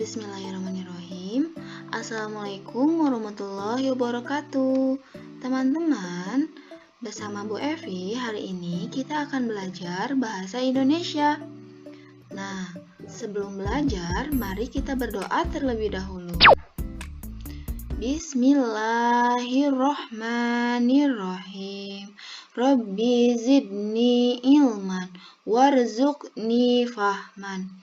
Bismillahirrahmanirrahim. Assalamualaikum warahmatullahi wabarakatuh. Teman-teman, bersama Bu Evi hari ini kita akan belajar bahasa Indonesia. Nah, sebelum belajar, mari kita berdoa terlebih dahulu. Bismillahirrahmanirrahim. Rabbi zidni ilman warzuqni fahman.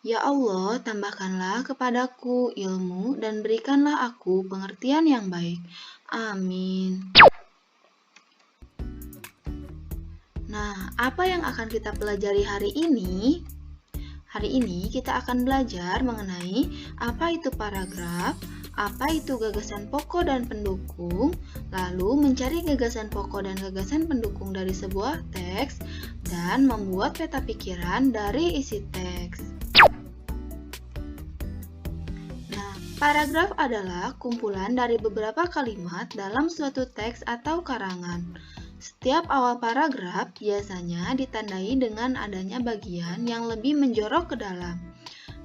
Ya Allah, tambahkanlah kepadaku ilmu dan berikanlah aku pengertian yang baik. Amin. Nah, apa yang akan kita pelajari hari ini? Hari ini kita akan belajar mengenai apa itu paragraf, apa itu gagasan pokok dan pendukung, lalu mencari gagasan pokok dan gagasan pendukung dari sebuah teks, dan membuat peta pikiran dari isi teks. Paragraf adalah kumpulan dari beberapa kalimat dalam suatu teks atau karangan. Setiap awal paragraf biasanya ditandai dengan adanya bagian yang lebih menjorok ke dalam.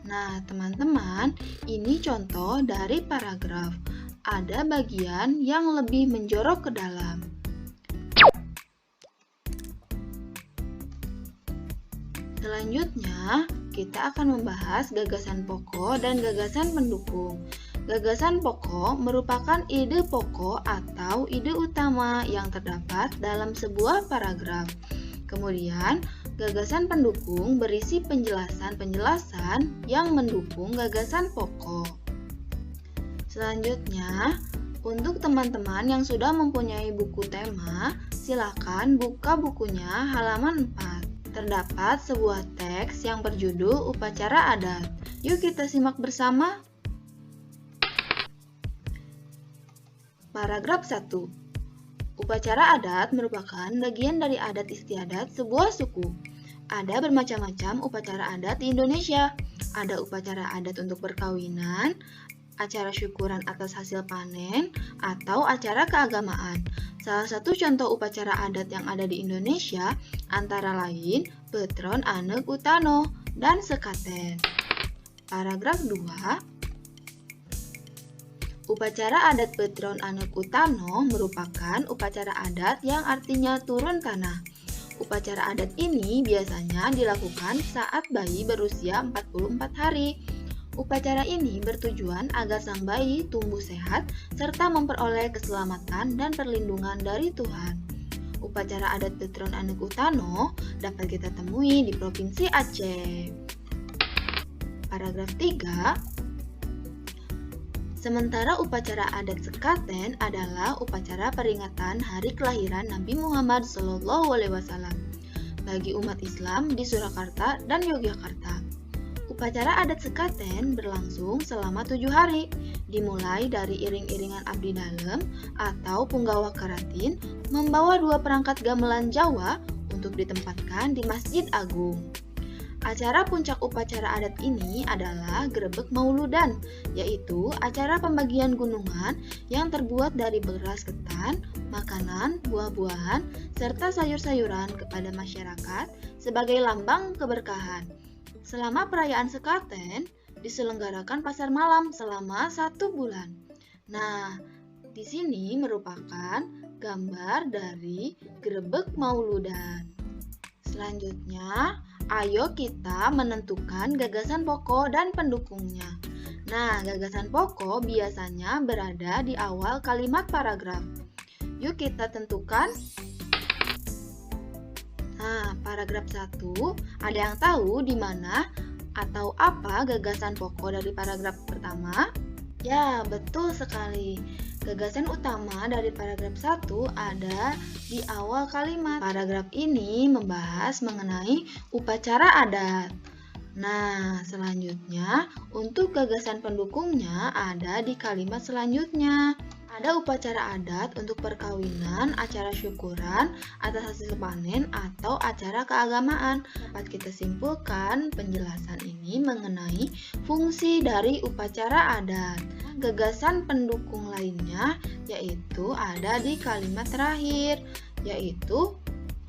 Nah, teman-teman, ini contoh dari paragraf. Ada bagian yang lebih menjorok ke dalam. Selanjutnya, kita akan membahas gagasan pokok dan gagasan pendukung. Gagasan pokok merupakan ide pokok atau ide utama yang terdapat dalam sebuah paragraf. Kemudian, gagasan pendukung berisi penjelasan-penjelasan yang mendukung gagasan pokok. Selanjutnya, untuk teman-teman yang sudah mempunyai buku tema, silakan buka bukunya halaman 4. Terdapat sebuah teks yang berjudul Upacara Adat. Yuk kita simak bersama. Paragraf 1. Upacara adat merupakan bagian dari adat istiadat sebuah suku. Ada bermacam-macam upacara adat di Indonesia. Ada upacara adat untuk perkawinan, acara syukuran atas hasil panen, atau acara keagamaan. Salah satu contoh upacara adat yang ada di Indonesia antara lain Petron Anek Utano dan Sekaten. Paragraf 2. Upacara adat Petron Anek Utano merupakan upacara adat yang artinya turun tanah. Upacara adat ini biasanya dilakukan saat bayi berusia 44 hari. Upacara ini bertujuan agar sang bayi tumbuh sehat serta memperoleh keselamatan dan perlindungan dari Tuhan. Upacara adat Petron Anek Utano dapat kita temui di Provinsi Aceh. Paragraf 3. Sementara upacara adat Sekaten adalah upacara peringatan hari kelahiran Nabi Muhammad SAW bagi umat Islam di Surakarta dan Yogyakarta. Upacara adat Sekaten berlangsung selama 7 hari, dimulai dari iring-iringan abdi dalem atau punggawa keratin membawa 2 perangkat gamelan Jawa untuk ditempatkan di Masjid Agung. Acara puncak upacara adat ini adalah Grebek Mauludan, yaitu acara pembagian gunungan yang terbuat dari beras ketan, makanan, buah-buahan, serta sayur-sayuran kepada masyarakat sebagai lambang keberkahan. Selama perayaan Sekaten, diselenggarakan pasar malam selama 1 bulan. Nah, di sini merupakan gambar dari Grebek Mauludan. Selanjutnya, ayo kita menentukan gagasan pokok dan pendukungnya. Nah, gagasan pokok biasanya berada di awal kalimat paragraf. Yuk kita tentukan. Nah, paragraf 1, ada yang tahu di mana atau apa gagasan pokok dari paragraf pertama? Ya, betul sekali. Gagasan utama dari paragraf 1 ada di awal kalimat. Paragraf ini membahas mengenai upacara adat. Nah, selanjutnya untuk gagasan pendukungnya ada di kalimat selanjutnya. Ada upacara adat untuk perkawinan, acara syukuran atas hasil panen, atau acara keagamaan. Dapat kita simpulkan penjelasan ini mengenai fungsi dari upacara adat. Gagasan pendukung lainnya yaitu ada di kalimat terakhir, yaitu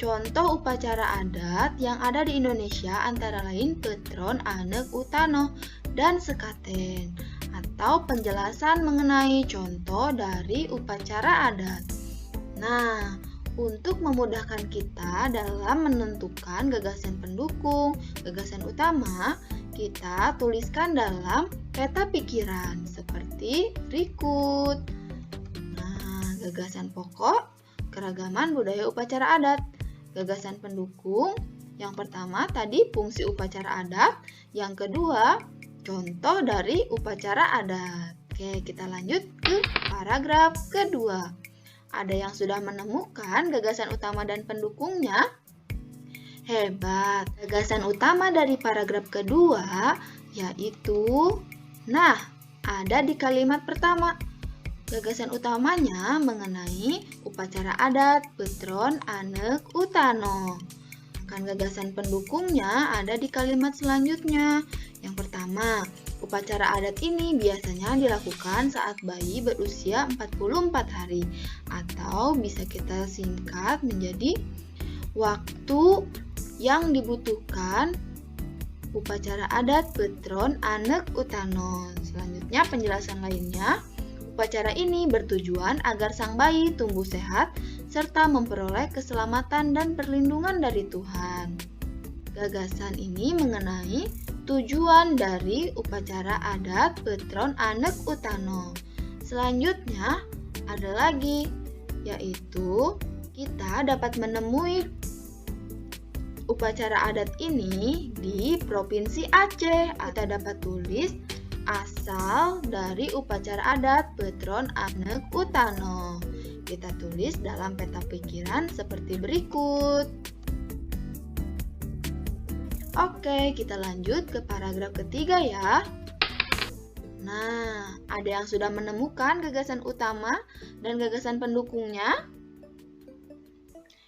contoh upacara adat yang ada di Indonesia antara lain Petron Anek Utano dan sekaten, atau penjelasan mengenai contoh dari upacara adat. Nah, untuk memudahkan kita dalam menentukan gagasan pendukung, gagasan utama, kita tuliskan dalam peta pikiran seperti berikut. Nah, gagasan pokok, keragaman budaya upacara adat. Gagasan pendukung, yang pertama tadi fungsi upacara adat, yang kedua contoh dari upacara adat. Oke, kita lanjut ke paragraf kedua. Ada yang sudah menemukan gagasan utama dan pendukungnya? Hebat! Gagasan utama dari paragraf kedua yaitu, ada di kalimat pertama. Gagasan utamanya mengenai upacara adat Betron Anek Utano. Gagasan pendukungnya ada di kalimat selanjutnya. Yang pertama, upacara adat ini biasanya dilakukan saat bayi berusia 44 hari, atau bisa kita singkat menjadi waktu yang dibutuhkan upacara adat Betron Anek Utano. Selanjutnya penjelasan lainnya, upacara ini bertujuan agar sang bayi tumbuh sehat serta memperoleh keselamatan dan perlindungan dari Tuhan. Gagasan ini mengenai tujuan dari upacara adat Betron Anek Utano. Selanjutnya ada lagi, yaitu kita dapat menemui upacara adat ini di Provinsi Aceh. Kita dapat tulis asal dari upacara adat Betron Anek Utano. Kita tulis dalam peta pikiran seperti berikut. Oke, kita lanjut ke paragraf ketiga ya. Nah, ada yang sudah menemukan gagasan utama dan gagasan pendukungnya?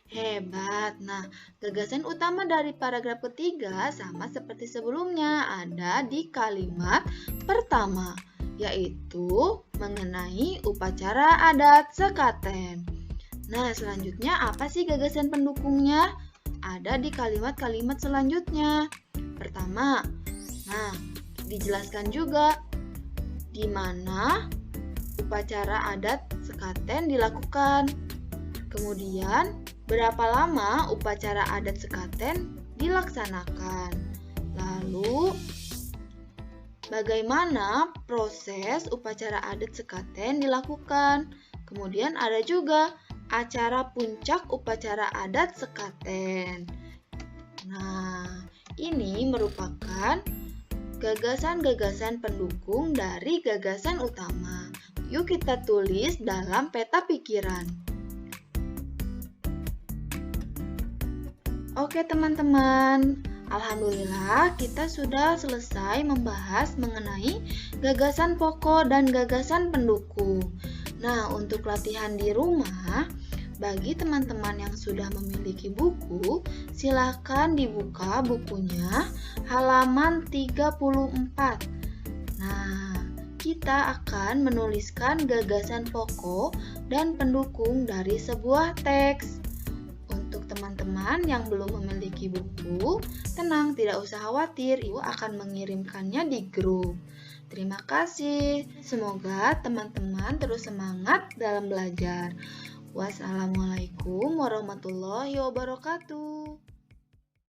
Hebat. Nah, gagasan utama dari paragraf ketiga sama seperti sebelumnya, ada di kalimat pertama, yaitu mengenai upacara adat sekaten. Nah, selanjutnya apa sih gagasan pendukungnya? Ada di kalimat-kalimat selanjutnya. Pertama, dijelaskan juga di mana upacara adat sekaten dilakukan. Kemudian, berapa lama upacara adat sekaten dilaksanakan? Lalu, bagaimana proses upacara adat sekaten dilakukan? Kemudian ada juga acara puncak upacara adat sekaten. Nah, ini merupakan gagasan-gagasan pendukung dari gagasan utama. Yuk kita tulis dalam peta pikiran. Oke teman-teman, alhamdulillah kita sudah selesai membahas mengenai gagasan pokok dan gagasan pendukung. Nah, untuk latihan di rumah, bagi teman-teman yang sudah memiliki buku, silakan dibuka bukunya halaman 34. Nah, kita akan menuliskan gagasan pokok dan pendukung dari sebuah teks. Untuk teman-teman yang belum memiliki buku, tenang, tidak usah khawatir, Ibu akan mengirimkannya di grup. Terima kasih. Semoga teman-teman terus semangat dalam belajar. Wassalamualaikum warahmatullahi wabarakatuh.